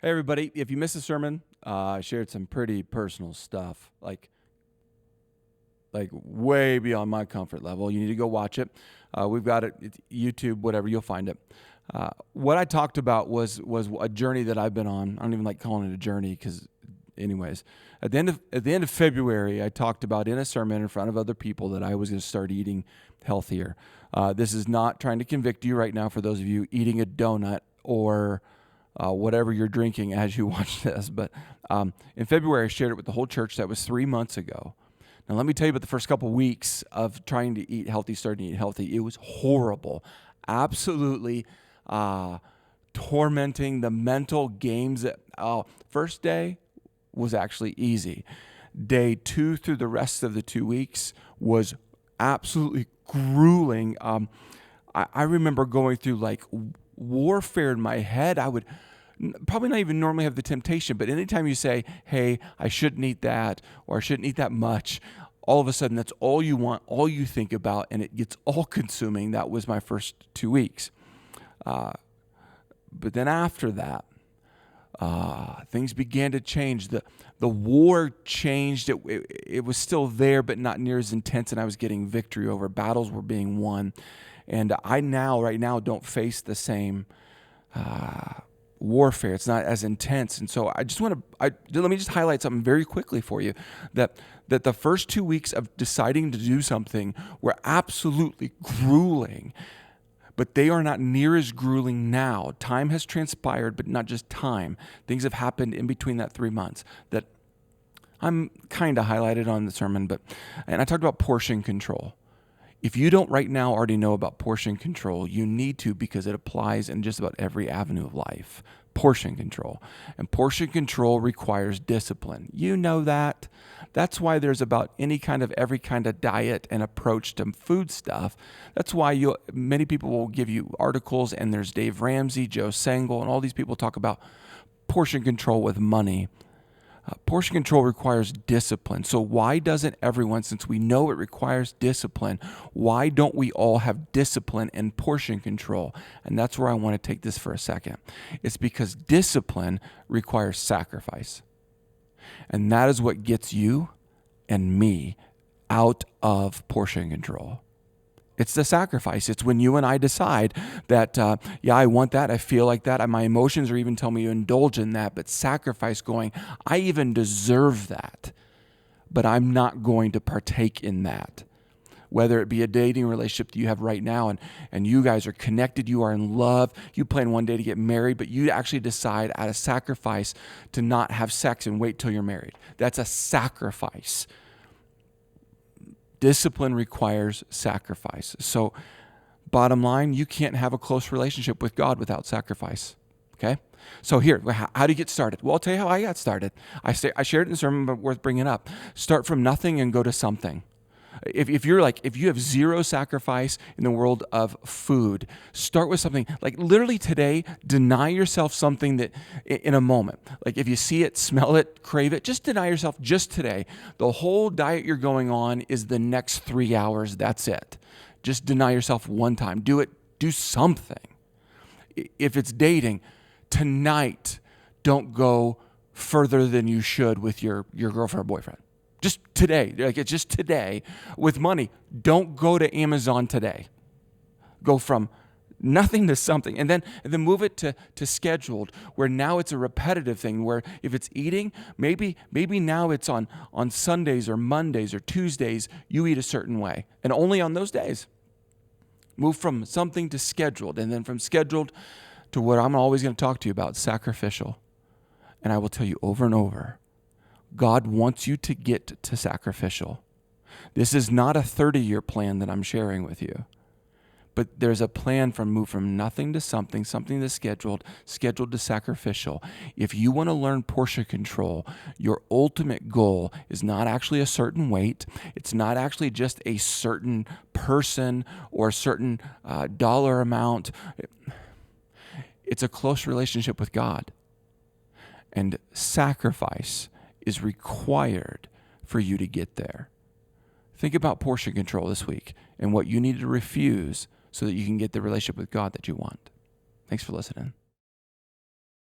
Hey everybody, if you missed the sermon, I shared some pretty personal stuff, like way beyond my comfort level. You need to go watch it. We've got it, it's YouTube, whatever, you'll find it. What I talked about was a journey that I've been on. I don't even like calling it a journey because, anyways, at the end of February, I talked about in a sermon in front of other people that I was going to start eating healthier. This is not trying to convict you right now. For those of you eating a donut or whatever you're drinking as you watch this. But in February, I shared it with the whole church. That was 3 months ago. Now, let me tell you about the first couple of weeks of trying to eat healthy, starting to eat healthy. It was horrible. Absolutely tormenting. The mental games. First day was actually easy. Day 2 through the rest of the 2 weeks was absolutely grueling. I remember going through like warfare in my head. I would probably not even normally have the temptation, but anytime you say, hey, I shouldn't eat that, or I shouldn't eat that much, all of a sudden that's all you want, all you think about, and it gets all consuming. That was my first 2 weeks. But then after that, things began to change. The war changed. It was still there, but not near as intense, and I was getting victory over. Battles were being won. And right now, don't face the same warfare. It's not as intense. And so I just want to, let me just highlight something very quickly for you, that the first 2 weeks of deciding to do something were absolutely grueling, but they are not near as grueling now. Time has transpired, but not just time. Things have happened in between that 3 months that I'm kind of highlighted on the sermon, and I talked about portion control. If you don't right now already know about portion control, you need to, because it applies in just about every avenue of life. Portion control. And portion control requires discipline. You know that. That's why there's about every kind of diet and approach to food stuff. That's why many people will give you articles, and there's Dave Ramsey, Joe Sengel, and all these people talk about portion control with money. Portion control requires discipline. So why doesn't everyone, since we know it requires discipline, why don't we all have discipline and portion control? And that's where I want to take this for a second. It's because discipline requires sacrifice. And that is what gets you and me out of portion control. It's the sacrifice. It's when you and I decide that, I want that. I feel like that. My emotions are even telling me to indulge in that. But sacrifice going, I even deserve that, but I'm not going to partake in that. Whether it be a dating relationship that you have right now and you guys are connected, you are in love, you plan one day to get married, but you actually decide out of sacrifice to not have sex and wait till you're married. That's a sacrifice. Discipline requires sacrifice. So bottom line, you can't have a close relationship with God without sacrifice. Okay? So here, how do you get started? Well, I'll tell you how I got started. I shared it in the sermon, but worth bringing up. Start from nothing and go to something. If you have zero sacrifice in the world of food, start with something like literally today, deny yourself something that in a moment, like if you see it, smell it, crave it, just deny yourself just today. The whole diet you're going on is the next 3 hours. That's it. Just deny yourself one time. Do it. Do something. If it's dating, tonight, don't go further than you should with your girlfriend or boyfriend. Just today, it's just today. With money, don't go to Amazon today. Go from nothing to something, and then move it to scheduled, where now it's a repetitive thing. Where if it's eating, maybe now it's on Sundays or Mondays or Tuesdays, you eat a certain way, and only on those days. Move from something to scheduled, and then from scheduled to what I'm always going to talk to you about, sacrificial. And I will tell you over and over, God wants you to get to sacrificial. This is not a 30-year plan that I'm sharing with you, but there's a plan move from nothing to something to scheduled to sacrificial. If you want to learn portion control, your ultimate goal is not actually a certain weight. It's not actually just a certain person or a certain dollar amount. It's a close relationship with God. And sacrifice is required for you to get there. Think about portion control this week and what you need to refuse so that you can get the relationship with God that you want. Thanks for listening.